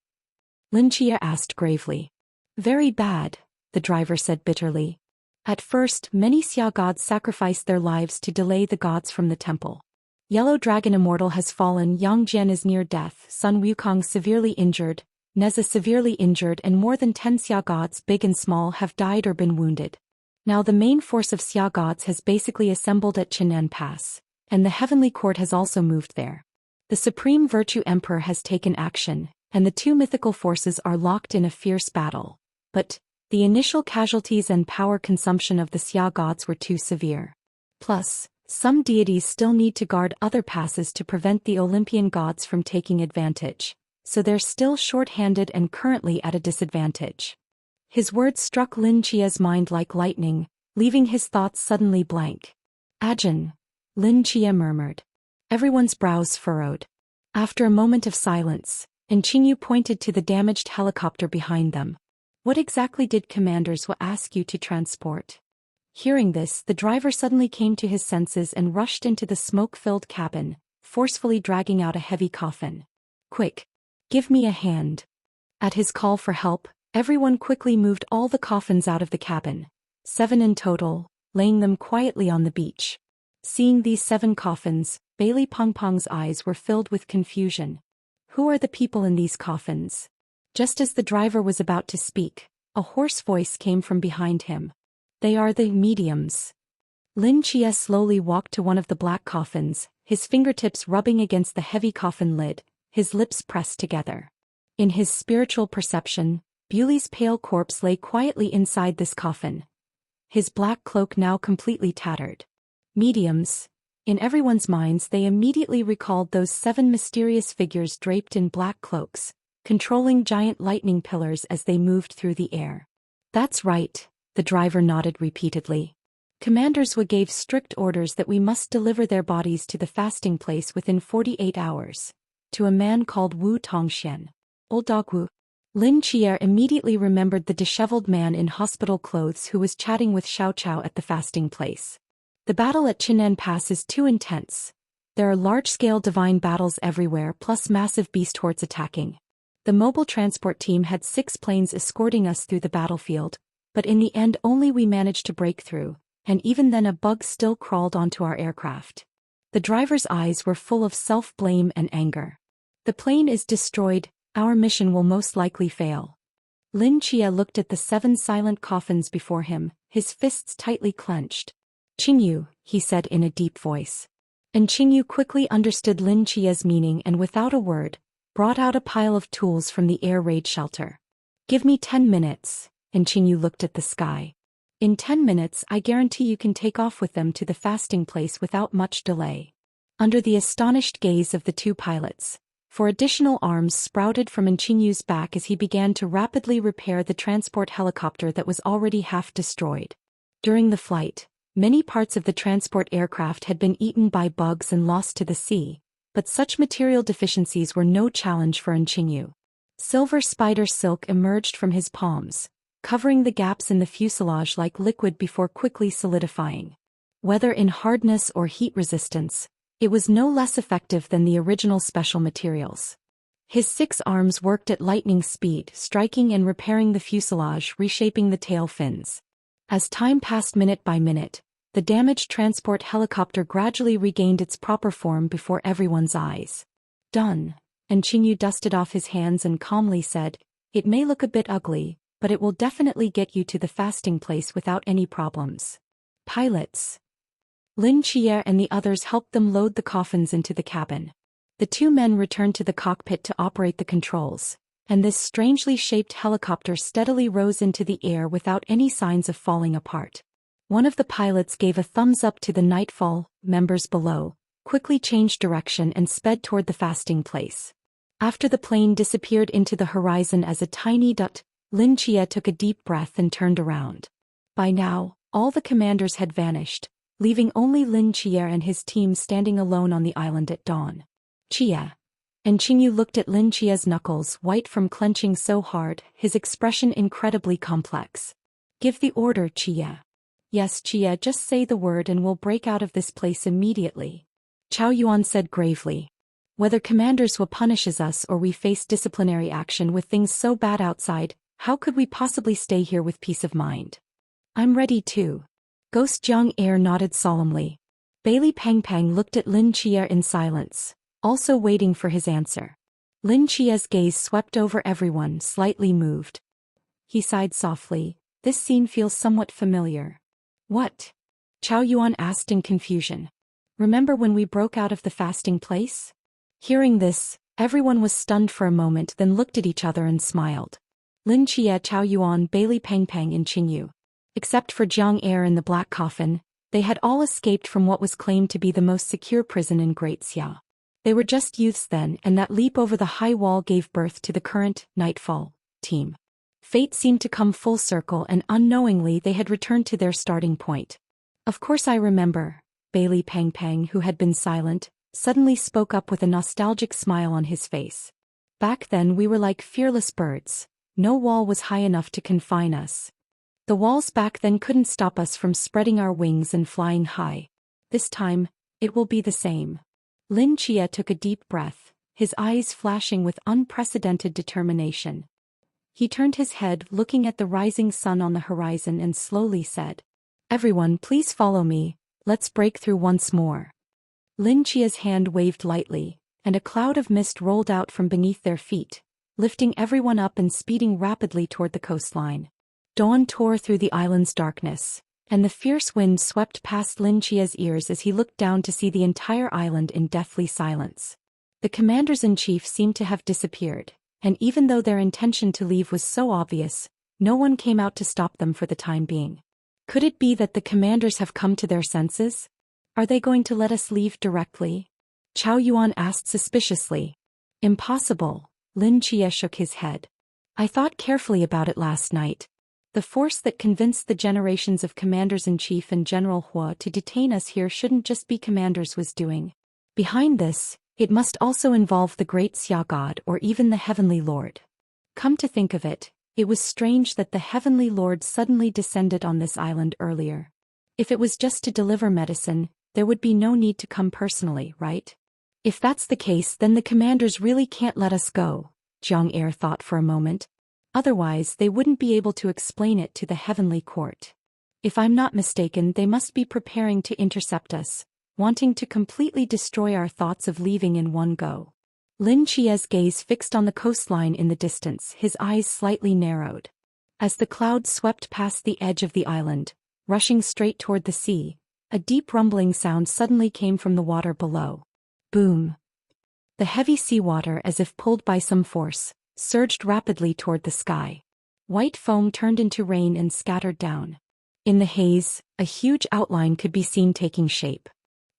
Lin Chia asked gravely. "Very bad," the driver said bitterly. "At first, many Xia gods sacrificed their lives to delay the gods from the temple. Yellow Dragon Immortal has fallen, Yang Jian is near death, Sun Wukong severely injured, Neza severely injured, and more than 10 Xia gods, big and small, have died or been wounded. Now the main force of Xia gods has basically assembled at Qinan Pass, and the Heavenly Court has also moved there. The Supreme Virtue Emperor has taken action, and the two mythical forces are locked in a fierce battle. But the initial casualties and power consumption of the Xia gods were too severe. Plus, some deities still need to guard other passes to prevent the Olympian gods from taking advantage, so they're still short-handed and currently at a disadvantage. His words struck Lin Chia's mind like lightning, leaving his thoughts suddenly blank. Ajin, Lin Chia murmured. Everyone's brows furrowed. After a moment of silence, Qingyu pointed to the damaged helicopter behind them. What exactly did Commanders Wa ask you to transport? Hearing this, the driver suddenly came to his senses and rushed into the smoke-filled cabin, forcefully dragging out a heavy coffin. Quick! Give me a hand. At his call for help, everyone quickly moved all the coffins out of the cabin, 7 in total, laying them quietly on the beach. Seeing these 7 coffins, Bailey Pongpong's eyes were filled with confusion. Who are the people in these coffins? Just as the driver was about to speak, a hoarse voice came from behind him. They are the mediums. Lin Chia slowly walked to one of the black coffins, his fingertips rubbing against the heavy coffin lid, his lips pressed together. In his spiritual perception, Bewley's pale corpse lay quietly inside this coffin, his black cloak now completely tattered. Mediums. In everyone's minds they immediately recalled those 7 mysterious figures draped in black cloaks, controlling giant lightning pillars as they moved through the air. That's right, the driver nodded repeatedly. Commanders Wa gave strict orders that we must deliver their bodies to the fasting place within 48 hours. To a man called Wu Tongxian. Old Dog Wu. Lin Chia immediately remembered the disheveled man in hospital clothes who was chatting with Xiao Chao at the fasting place. The battle at Chinan Pass is too intense. There are large-scale divine battles everywhere plus massive beast hordes attacking. The mobile transport team had 6 planes escorting us through the battlefield, but in the end only we managed to break through, and even then a bug still crawled onto our aircraft. The driver's eyes were full of self-blame and anger. The plane is destroyed, our mission will most likely fail. Lin Chia looked at the 7 silent coffins before him, his fists tightly clenched. Qingyu, he said in a deep voice. And Qingyu quickly understood Lin Chia's meaning and without a word, brought out a pile of tools from the air raid shelter. Give me 10 minutes, and Qingyu looked at the sky. In 10 minutes I guarantee you can take off with them to the fasting place without much delay. Under the astonished gaze of the 2 pilots, 4 additional arms sprouted from Qinyu's back as he began to rapidly repair the transport helicopter that was already half destroyed. During the flight, many parts of the transport aircraft had been eaten by bugs and lost to the sea, but such material deficiencies were no challenge for Qingyu. Silver spider silk emerged from his palms, covering the gaps in the fuselage like liquid before quickly solidifying. Whether in hardness or heat resistance, it was no less effective than the original special materials. His 6 arms worked at lightning speed, striking and repairing the fuselage, reshaping the tail fins. As time passed minute by minute, the damaged transport helicopter gradually regained its proper form before everyone's eyes. Done, and Qingyu dusted off his hands and calmly said, it may look a bit ugly, but it will definitely get you to the fasting place without any problems. Pilots. Lin Chia and the others helped them load the coffins into the cabin. The 2 men returned to the cockpit to operate the controls, and this strangely shaped helicopter steadily rose into the air without any signs of falling apart. One of the pilots gave a thumbs up to the Nightfall members below, quickly changed direction and sped toward the fasting place. After the plane disappeared into the horizon as a tiny dot, Lin Chia took a deep breath and turned around. By now, all the commanders had vanished, leaving only Lin Chia and his team standing alone on the island at dawn. Chia. And Qingyu looked at Lin Chia's knuckles, white from clenching so hard, his expression incredibly complex. Give the order, Chia. Yes, Chia, just say the word and we'll break out of this place immediately. Chao Yuan said gravely. Whether Commanders Wa punishes us or we face disciplinary action with things so bad outside, how could we possibly stay here with peace of mind? I'm ready too. Ghost Jiang Air nodded solemnly. Bailey Pang Pang looked at Lin Chia in silence, also waiting for his answer. Lin Chia's gaze swept over everyone, slightly moved. He sighed softly. This scene feels somewhat familiar. What? Chao Yuan asked in confusion. Remember when we broke out of the fasting place? Hearing this, everyone was stunned for a moment, then looked at each other and smiled. Lin Chia, Chao Yuan, Bailey Pang Pang and Qingyu. Except for Jiang Air in the black coffin, they had all escaped from what was claimed to be the most secure prison in Great Xia. They were just youths then, and that leap over the high wall gave birth to the current Nightfall team. Fate seemed to come full circle and unknowingly they had returned to their starting point. Of course I remember, Bailey Pang Pang, who had been silent, suddenly spoke up with a nostalgic smile on his face. Back then we were like fearless birds. No wall was high enough to confine us. The walls back then couldn't stop us from spreading our wings and flying high. This time, it will be the same. Lin Chia took a deep breath, his eyes flashing with unprecedented determination. He turned his head, looking at the rising sun on the horizon, and slowly said, "Everyone, please follow me, let's break through once more." Lin Chia's hand waved lightly, and a cloud of mist rolled out from beneath their feet, lifting everyone up and speeding rapidly toward the coastline. Dawn tore through the island's darkness, and the fierce wind swept past Lin Chia's ears as he looked down to see the entire island in deathly silence. The commanders-in-chief seemed to have disappeared, and even though their intention to leave was so obvious, no one came out to stop them for the time being. Could it be that the commanders have come to their senses? Are they going to let us leave directly? Chao Yuan asked suspiciously. Impossible, Lin Chia shook his head. I thought carefully about it last night. The force that convinced the generations of commanders-in-chief and General Hua to detain us here shouldn't just be commanders was doing. Behind this, it must also involve the great Xia God or even the Heavenly Lord. Come to think of it, it was strange that the Heavenly Lord suddenly descended on this island earlier. If it was just to deliver medicine, there would be no need to come personally, right? If that's the case, then the commanders really can't let us go, Jiang Er thought for a moment. Otherwise, they wouldn't be able to explain it to the Heavenly Court. If I'm not mistaken, they must be preparing to intercept us, wanting to completely destroy our thoughts of leaving in one go. Lin Chia's gaze fixed on the coastline in the distance, his eyes slightly narrowed. As the clouds swept past the edge of the island, rushing straight toward the sea, a deep rumbling sound suddenly came from the water below. Boom! The heavy seawater, as if pulled by some force, surged rapidly toward the sky. White foam turned into rain and scattered down. In the haze, a huge outline could be seen taking shape.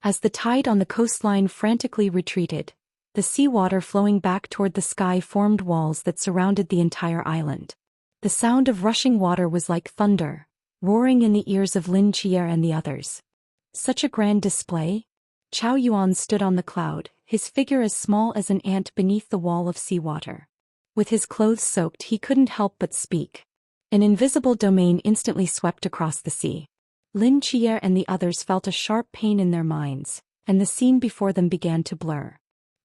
As the tide on the coastline frantically retreated, the seawater flowing back toward the sky formed walls that surrounded the entire island. The sound of rushing water was like thunder, roaring in the ears of Lin Chia and the others. Such a grand display? Chao Yuan stood on the cloud, his figure as small as an ant beneath the wall of seawater. With his clothes soaked, he couldn't help but speak. An invisible domain instantly swept across the sea. Lin Chia and the others felt a sharp pain in their minds, and the scene before them began to blur.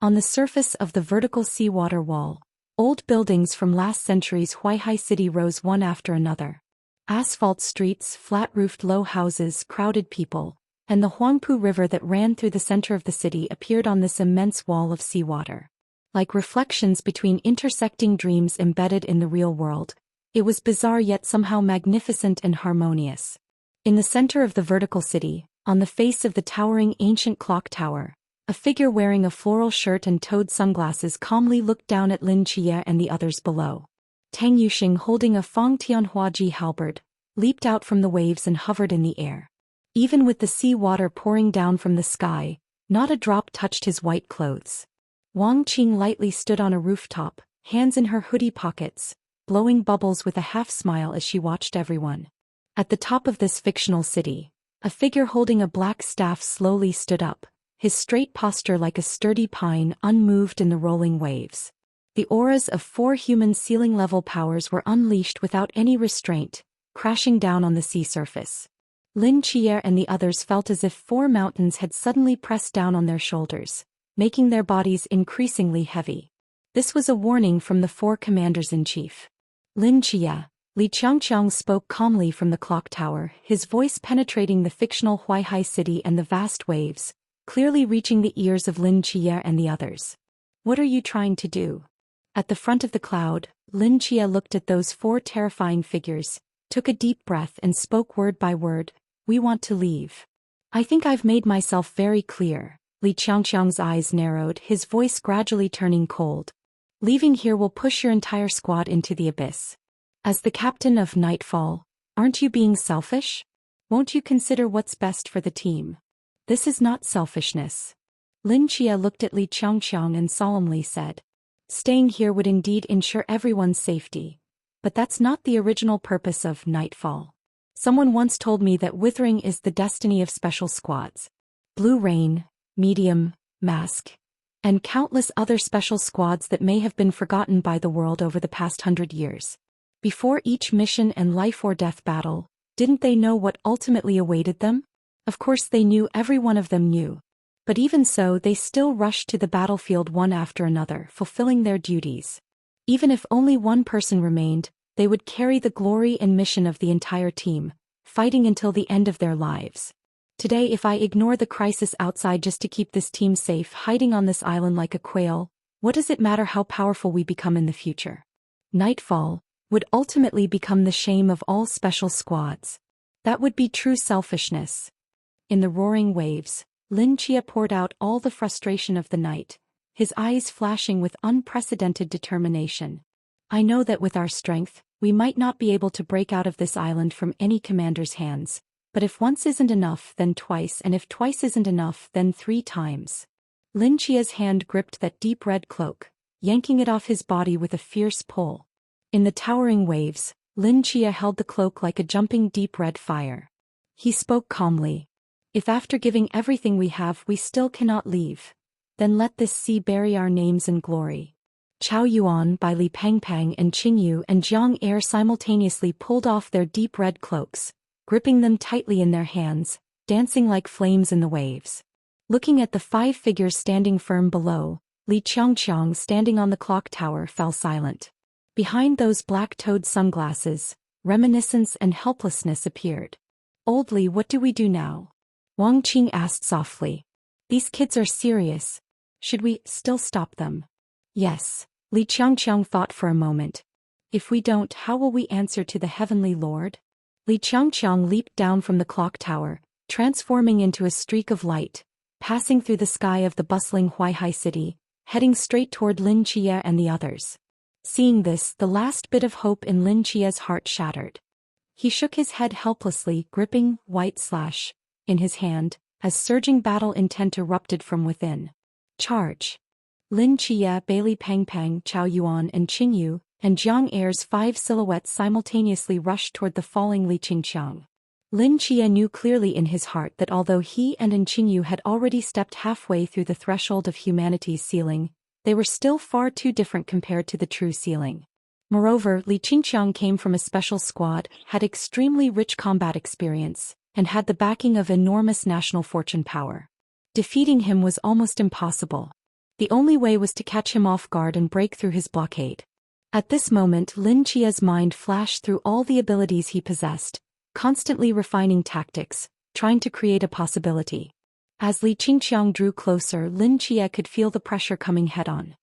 On the surface of the vertical seawater wall, old buildings from last century's Huaihai city rose one after another. Asphalt streets, flat-roofed low houses, crowded people, and the Huangpu River that ran through the center of the city appeared on this immense wall of seawater. Like reflections between intersecting dreams embedded in the real world, it was bizarre yet somehow magnificent and harmonious. In the center of the vertical city, on the face of the towering ancient clock tower, a figure wearing a floral shirt and toed sunglasses calmly looked down at Lin Chia and the others below. Tang Yuxing, holding a Fang Tianhuaji halberd, leaped out from the waves and hovered in the air. Even with the sea water pouring down from the sky, not a drop touched his white clothes. Wang Qing lightly stood on a rooftop, hands in her hoodie pockets, blowing bubbles with a half-smile as she watched everyone. At the top of this fictional city, a figure holding a black staff slowly stood up, his straight posture like a sturdy pine unmoved in the rolling waves. The auras of 4 human ceiling-level powers were unleashed without any restraint, crashing down on the sea surface. Lin Chia and the others felt as if 4 mountains had suddenly pressed down on their shoulders, making their bodies increasingly heavy. This was a warning from the 4 commanders-in-chief. Lin Chia, Li Qiangqiang spoke calmly from the clock tower, his voice penetrating the fictional Huaihai city and the vast waves, clearly reaching the ears of Lin Chia and the others. What are you trying to do? At the front of the cloud, Lin Chia looked at those 4 terrifying figures, took a deep breath and spoke word by word. We want to leave. I think I've made myself very clear. Li Qiangqiang's eyes narrowed, his voice gradually turning cold. Leaving here will push your entire squad into the abyss. As the captain of Nightfall, aren't you being selfish? Won't you consider what's best for the team? This is not selfishness. Lin Chia looked at Li Qiangqiang and solemnly said, staying here would indeed ensure everyone's safety. but that's not the original purpose of Nightfall. Someone once told me that withering is the destiny of special squads. Blue Rain, Medium, Mask, and countless other special squads that may have been forgotten by the world over the past 100 years. Before each mission and life-or-death battle, didn't they know what ultimately awaited them? Of course they knew, every one of them knew. But even so, they still rushed to the battlefield one after another, fulfilling their duties. Even if only one person remained, they would carry the glory and mission of the entire team, fighting until the end of their lives. Today, if I ignore the crisis outside just to keep this team safe, hiding on this island like a quail, what does it matter how powerful we become in the future? Nightfall would ultimately become the shame of all special squads. That would be true selfishness. In the roaring waves, Lin Chia poured out all the frustration of the night, his eyes flashing with unprecedented determination. I know that with our strength, we might not be able to break out of this island from any commander's hands, but if once isn't enough, then twice, and if twice isn't enough, then 3 times. Lin Chia's hand gripped that deep red cloak, yanking it off his body with a fierce pull. In the towering waves, Lin Chia held the cloak like a jumping deep red fire. He spoke calmly. If after giving everything we have we still cannot leave, then let this sea bury our names in glory. Chao Yuan, Bai Li Pangpang and Qingyu and Jiang Er simultaneously pulled off their deep red cloaks, gripping them tightly in their hands, dancing like flames in the waves. Looking at the 5 figures standing firm below, Li Qiangqiang standing on the clock tower fell silent. Behind those black-toed sunglasses, reminiscence and helplessness appeared. Old Li, what do we do now? Wang Qing asked softly. These kids are serious. Should we still stop them? Yes, Li Qiangqiang thought for a moment. If we don't, how will we answer to the Heavenly Lord? Li Qiangqiang leaped down from the clock tower, transforming into a streak of light, passing through the sky of the bustling Huaihai city, heading straight toward Lin Chia and the others. Seeing this, the last bit of hope in Lin Chia's heart shattered. He shook his head helplessly, gripping white slash in his hand, as surging battle intent erupted from within. Charge! Lin Chia, Bailey Pangpang, Chao Yuan and Qingyu, and Jiang Er's 5 silhouettes simultaneously rushed toward the falling Li Qingqiang. Lin Chia knew clearly in his heart that although he and Qingyu had already stepped halfway through the threshold of humanity's ceiling, they were still far too different compared to the true ceiling. Moreover, Li Qingqiang came from a special squad, had extremely rich combat experience, and had the backing of enormous national fortune power. Defeating him was almost impossible. The only way was to catch him off guard and break through his blockade. At this moment, Lin Chia's mind flashed through all the abilities he possessed, constantly refining tactics, trying to create a possibility. As Li Qingqiang drew closer, Lin Chia could feel the pressure coming head-on.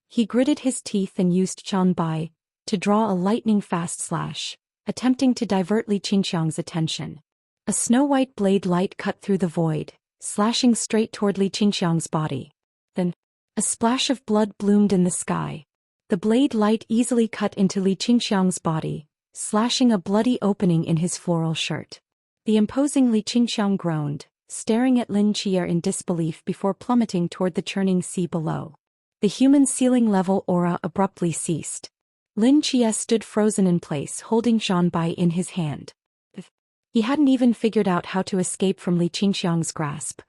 He gritted his teeth and used Qian Bai to draw a lightning-fast slash, attempting to divert Li Qingqiang's attention. A snow-white blade light cut through the void, slashing straight toward Li Qingqiang's body. Then, a splash of blood bloomed in the sky. The blade light easily cut into Li Qingqiang's body, slashing a bloody opening in his floral shirt. The imposing Li Qingqiang groaned, staring at Lin Chia in disbelief before plummeting toward the churning sea below. The human ceiling-level aura abruptly ceased. Lin Chia stood frozen in place, holding Qian Bai in his hand. He hadn't even figured out how to escape from Li Qingqiang's grasp.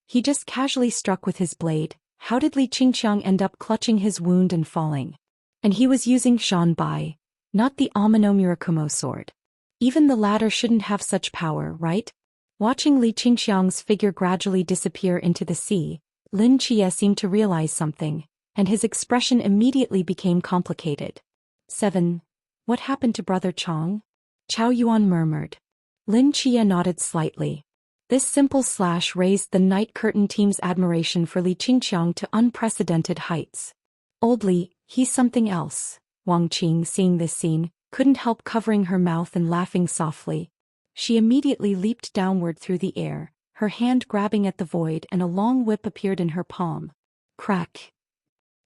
He just casually struck with his blade. How did Li Qingqiang end up clutching his wound and falling? And he was using Qian Bai, not the Amano Murakumo sword. Even the latter shouldn't have such power, right? Watching Li Qingqiang's figure gradually disappear into the sea, Lin Chia seemed to realize something, and his expression immediately became complicated. 7. What happened to Brother Chong? Chao Yuan murmured. Lin Chia nodded slightly. This simple slash raised the Night Curtain team's admiration for Li Qingqiang to unprecedented heights. Old Li, he's something else. Wang Qing, seeing this scene, couldn't help covering her mouth and laughing softly. She immediately leaped downward through the air, her hand grabbing at the void, and a long whip appeared in her palm. Crack!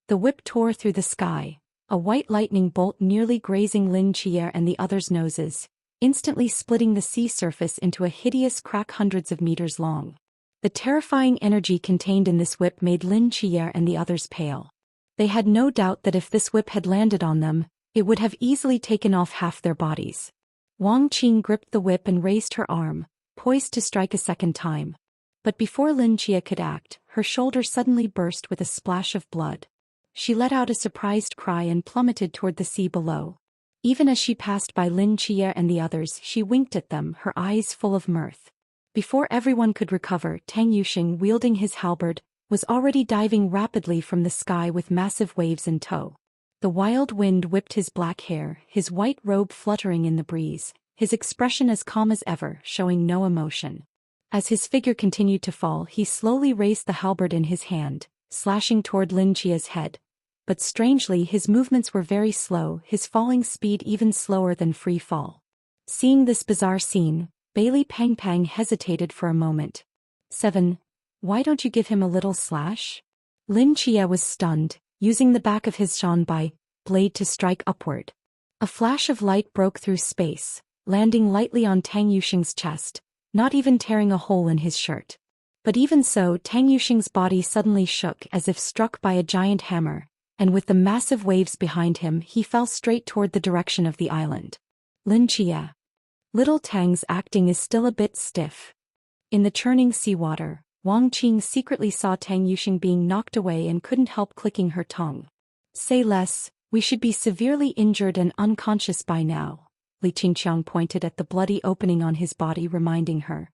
The whip tore through the sky, a white lightning bolt nearly grazing Lin Chia and the others' noses, instantly splitting the sea surface into a hideous crack hundreds of meters long. The terrifying energy contained in this whip made Lin Chia and the others pale. They had no doubt that if this whip had landed on them, It would have easily taken off half their bodies. Wang Qing gripped the whip and raised her arm, poised to strike a second time. But before Lin Chia could act, her shoulder suddenly burst with a splash of blood. She let out a surprised cry and plummeted toward the sea below. Even as she passed by Lin Chia and the others, she winked at them, her eyes full of mirth. Before everyone could recover, Tang Yuxing, wielding his halberd, was already diving rapidly from the sky with massive waves in tow. The wild wind whipped his black hair, his white robe fluttering in the breeze, his expression as calm as ever, showing no emotion. As his figure continued to fall, he slowly raised the halberd in his hand, slashing toward Lin Chia's head. But strangely, his movements were very slow, his falling speed even slower than free fall. Seeing this bizarre scene, Bailey Pang Pang hesitated for a moment. 7. Why don't you give him a little slash? Lin Chia was stunned, using the back of his Shanbai blade to strike upward. A flash of light broke through space, landing lightly on Tang Yuxing's chest, not even tearing a hole in his shirt. But even so, Tang Yuxing's body suddenly shook as if struck by a giant hammer, and with the massive waves behind him, he fell straight toward the direction of the island. Lin Chia. Little Tang's acting is still a bit stiff. In the churning seawater, Wang Qing secretly saw Tang Yuxing being knocked away and couldn't help clicking her tongue. Say less, we should be severely injured and unconscious by now. Li Qingqiang pointed at the bloody opening on his body, reminding her.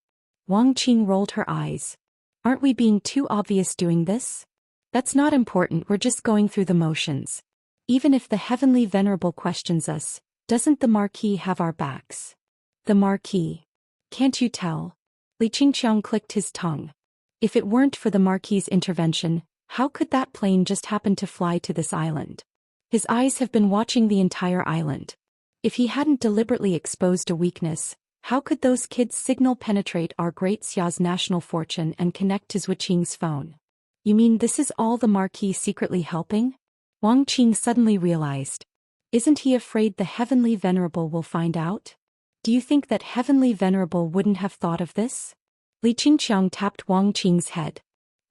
Wang Qing rolled her eyes. Aren't we being too obvious doing this? That's not important, we're just going through the motions. Even if the Heavenly Venerable questions us, doesn't the Marquis have our backs? The Marquis. Can't you tell? Li Qingqiang clicked his tongue. If it weren't for the Marquis's intervention, how could that plane just happen to fly to this island? His eyes have been watching the entire island. If he hadn't deliberately exposed a weakness, how could those kids signal penetrate our great Xia's national fortune and connect to Zhu Qing's phone? You mean this is all the Marquis secretly helping? Wang Qing suddenly realized. Isn't he afraid the Heavenly Venerable will find out? Do you think that Heavenly Venerable wouldn't have thought of this? Li Qingqiang tapped Wang Qing's head.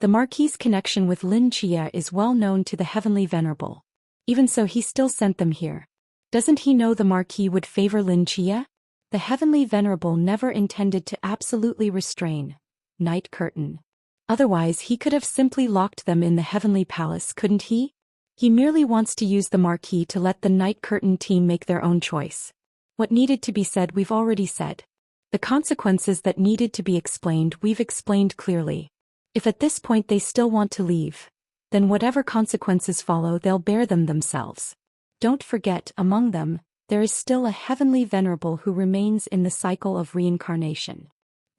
The Marquis's connection with Lin Chia is well known to the Heavenly Venerable. Even so, he still sent them here. Doesn't he know the Marquis would favor Lin Chia? The Heavenly Venerable never intended to absolutely restrain. Night Curtain. Otherwise, he could have simply locked them in the Heavenly Palace, couldn't he? He merely wants to use the Marquis to let the Night Curtain team make their own choice. What needed to be said, we've already said. The consequences that needed to be explained, we've explained clearly. If at this point they still want to leave, then whatever consequences follow, they'll bear them themselves. Don't forget, among them, there is still a Heavenly Venerable who remains in the cycle of reincarnation.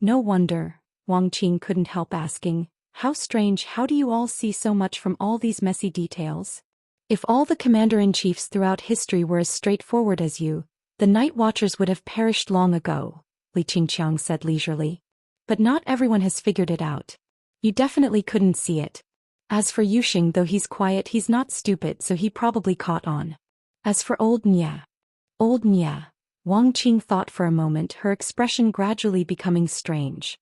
No wonder. Wang Qing couldn't help asking, how strange, how do you all see so much from all these messy details? If all the commander-in-chiefs throughout history were as straightforward as you, the Night Watchers would have perished long ago, Li Qingqiang said leisurely. But not everyone has figured it out. You definitely couldn't see it. As for Yuxing, though he's quiet, he's not stupid, so he probably caught on. As for old Nya. Old Nya. Wang Qing thought for a moment, her expression gradually becoming strange.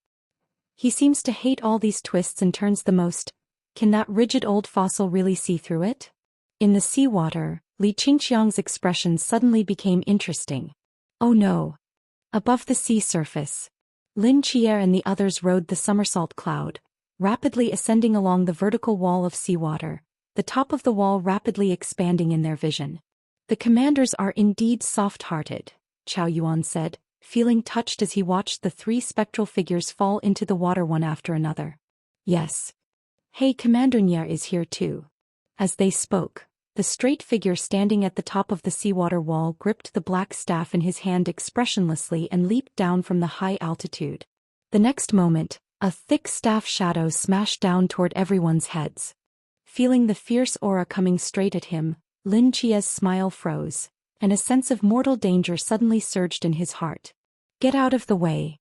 He seems to hate all these twists and turns the most. Can that rigid old fossil really see through it? In the seawater, Li Qingqiang's expression suddenly became interesting. Oh no. Above the sea surface, Lin Chia and the others rode the somersault cloud, rapidly ascending along the vertical wall of seawater, the top of the wall rapidly expanding in their vision. The commanders are indeed soft-hearted, Chao Yuan said, feeling touched as he watched the three spectral figures fall into the water one after another. Yes. Hey, Commander Nya is here too. As they spoke, the straight figure standing at the top of the seawater wall gripped the black staff in his hand expressionlessly and leaped down from the high altitude. The next moment, a thick staff shadow smashed down toward everyone's heads. Feeling the fierce aura coming straight at him, Lin Chia's smile froze, and a sense of mortal danger suddenly surged in his heart. Get out of the way.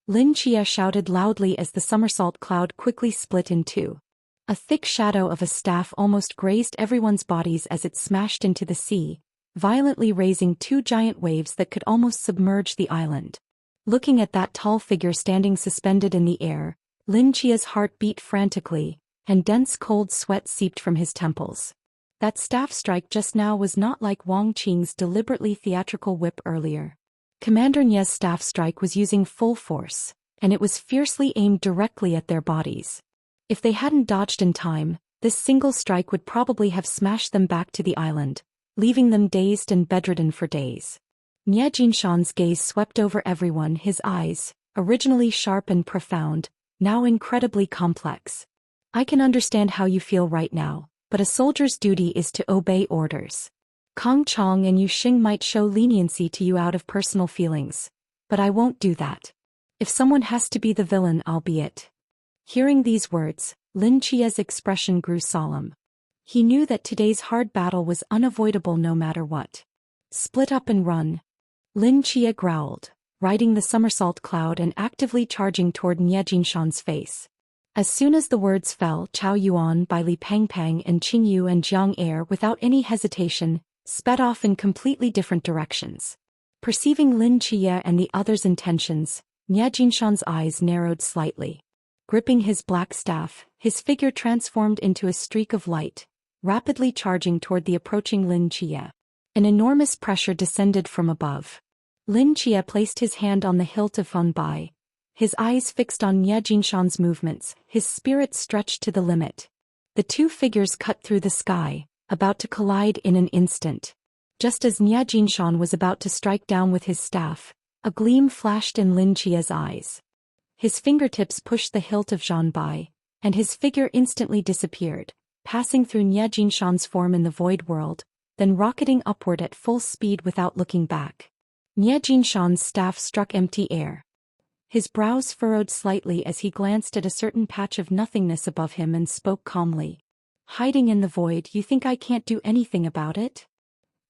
Lin Chia shouted loudly as the somersault cloud quickly split in two. A thick shadow of a staff almost grazed everyone's bodies as it smashed into the sea, violently raising two giant waves that could almost submerge the island. Looking at that tall figure standing suspended in the air, Lin Chia's heart beat frantically, and dense cold sweat seeped from his temples. That staff strike just now was not like Wang Qing's deliberately theatrical whip earlier. Commander Nie's staff strike was using full force, and it was fiercely aimed directly at their bodies. If they hadn't dodged in time, this single strike would probably have smashed them back to the island, leaving them dazed and bedridden for days. Nie Jinshan's gaze swept over everyone, his eyes, originally sharp and profound, now incredibly complex. I can understand how you feel right now, but a soldier's duty is to obey orders. Kong Chong and Yu Xing might show leniency to you out of personal feelings, but I won't do that. If someone has to be the villain, I'll be it. Hearing these words, Lin Chia's expression grew solemn. He knew that today's hard battle was unavoidable no matter what. Split up and run. Lin Chia growled, riding the somersault cloud and actively charging toward Nie Jinshan's face. As soon as the words fell, Chao Yuan, Bai Li Pangpang and Qing Yu and Jiang Er, without any hesitation, sped off in completely different directions. Perceiving Lin Chia and the others' intentions, Nie Jinshan's eyes narrowed slightly. Gripping his black staff, his figure transformed into a streak of light, rapidly charging toward the approaching Lin Chia. An enormous pressure descended from above. Lin Chia placed his hand on the hilt of Fan Bai, his eyes fixed on Nie Jinshan's movements, his spirit stretched to the limit. The two figures cut through the sky, about to collide in an instant. Just as Nie Jinshan was about to strike down with his staff, a gleam flashed in Lin Chia's eyes. His fingertips pushed the hilt of Fan Bai, and his figure instantly disappeared, passing through Nie Jinshan's form in the void world, then rocketing upward at full speed without looking back. Nie Jinshan's staff struck empty air. His brows furrowed slightly as he glanced at a certain patch of nothingness above him and spoke calmly. Hiding in the void, you think I can't do anything about it?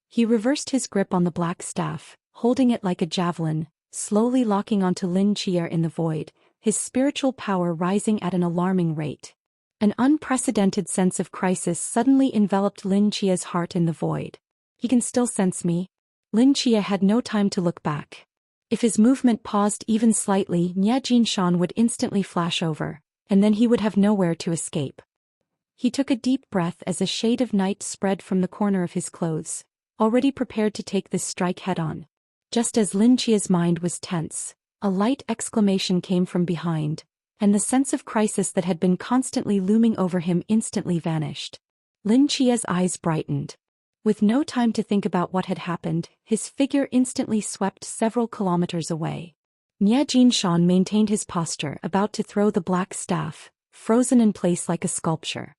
He reversed his grip on the black staff, holding it like a javelin, slowly locking onto Lin Chia in the void, his spiritual power rising at an alarming rate. An unprecedented sense of crisis suddenly enveloped Lin Chia's heart in the void. He can still sense me? Lin Chia had no time to look back. If his movement paused even slightly, Nie Jinshan would instantly flash over, and then he would have nowhere to escape. He took a deep breath as a shade of night spread from the corner of his clothes, already prepared to take this strike head-on. Just as Lin Chia's mind was tense, a light exclamation came from behind, and the sense of crisis that had been constantly looming over him instantly vanished. Lin Chia's eyes brightened. With no time to think about what had happened, his figure instantly swept several kilometers away. Nie Jinshan maintained his posture, about to throw the black staff, frozen in place like a sculpture.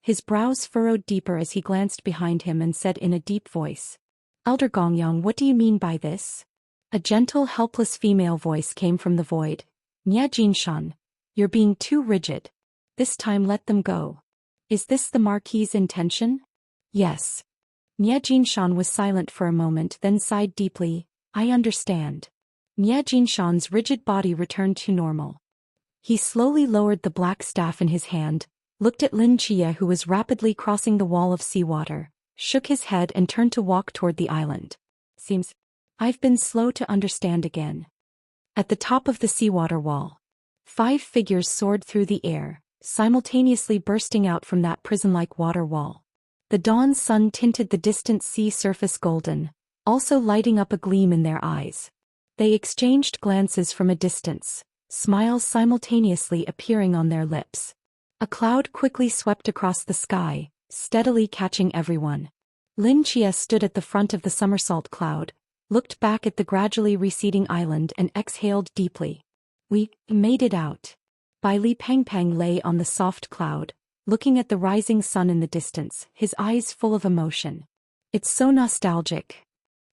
His brows furrowed deeper as he glanced behind him and said in a deep voice, "Elder Gongyang, what do you mean by this?" A gentle, helpless female voice came from the void. "Nie Jinshan, you're being too rigid. This time let them go." "Is this the Marquis's intention?" "Yes." Nie Jinshan was silent for a moment, then sighed deeply. "I understand." Nie Jinshan's rigid body returned to normal. He slowly lowered the black staff in his hand, looked at Lin Chia who was rapidly crossing the wall of seawater, shook his head and turned to walk toward the island. "Seems I've been slow to understand again." At the top of the seawater wall, 5 figures soared through the air, simultaneously bursting out from that prison-like water wall. The dawn sun tinted the distant sea surface golden, also lighting up a gleam in their eyes. They exchanged glances from a distance, smiles simultaneously appearing on their lips. A cloud quickly swept across the sky, steadily catching everyone. Lin Chia stood at the front of the somersault cloud, looked back at the gradually receding island and exhaled deeply. "We made it out." Bai Li Pangpang lay on the soft cloud, looking at the rising sun in the distance, his eyes full of emotion. "It's so nostalgic."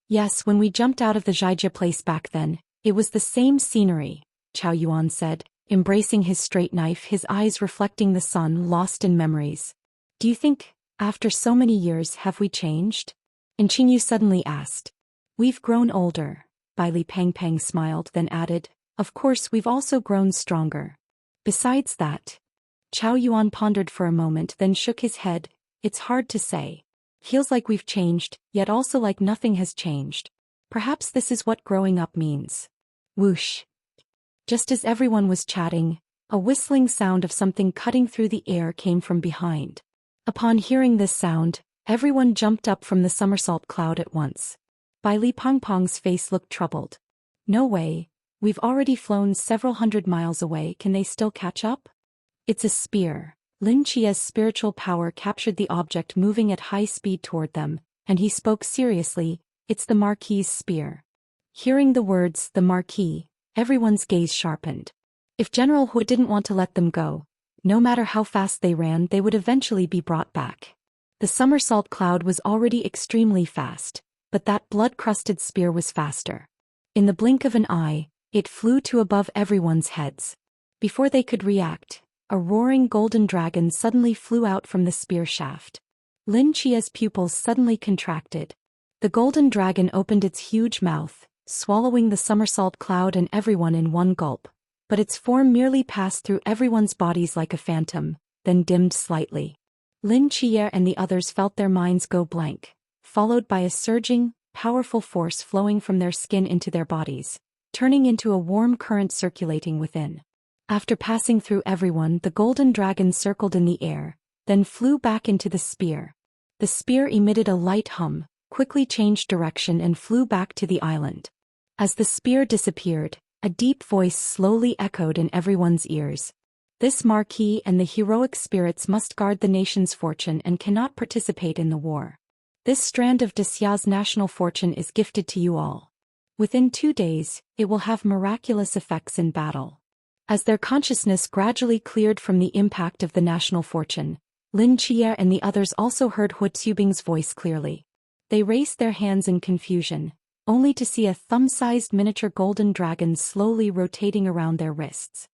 "Yes, when we jumped out of the Zhaijia place back then, it was the same scenery," Chao Yuan said, embracing his straight knife, his eyes reflecting the sun, lost in memories. "Do you think, after so many years, have we changed?" And Qing Yu suddenly asked. "We've grown older," Bai Li Pangpang smiled, then added, "Of course we've also grown stronger. Besides that." Chao Yuan pondered for a moment, then shook his head. "It's hard to say. Feels like we've changed, yet also like nothing has changed. Perhaps this is what growing up means." Whoosh. Just as everyone was chatting, a whistling sound of something cutting through the air came from behind. Upon hearing this sound, Everyone jumped up from the somersault cloud at once. Bai Li Pongpong's face looked troubled. No way, we've already flown several hundred miles away, can they still catch up? It's a spear. Lin Chia's spiritual power captured the object moving at high speed toward them, and he spoke seriously, it's the Marquis's spear. Hearing the words, the Marquis, everyone's gaze sharpened. If General Hu didn't want to let them go, no matter how fast they ran, they would eventually be brought back. The somersault cloud was already extremely fast, but that blood-crusted spear was faster. In the blink of an eye, it flew to above everyone's heads. Before they could react, a roaring golden dragon suddenly flew out from the spear shaft. Lin Chia's pupils suddenly contracted. The golden dragon opened its huge mouth, swallowing the somersault cloud and everyone in one gulp, but its form merely passed through everyone's bodies like a phantom, then dimmed slightly. Lin Chia and the others felt their minds go blank, followed by a surging, powerful force flowing from their skin into their bodies, turning into a warm current circulating within. After passing through everyone, the golden dragon circled in the air, then flew back into the spear. The spear emitted a light hum, quickly changed direction and flew back to the island. As the spear disappeared, a deep voice slowly echoed in everyone's ears. This Marquis and the heroic spirits must guard the nation's fortune and cannot participate in the war. This strand of Dxia's national fortune is gifted to you all. Within 2 days, it will have miraculous effects in battle. As their consciousness gradually cleared from the impact of the national fortune, Lin Chia and the others also heard Hu Xubing's voice clearly. They raised their hands in confusion, only to see a thumb-sized miniature golden dragon slowly rotating around their wrists.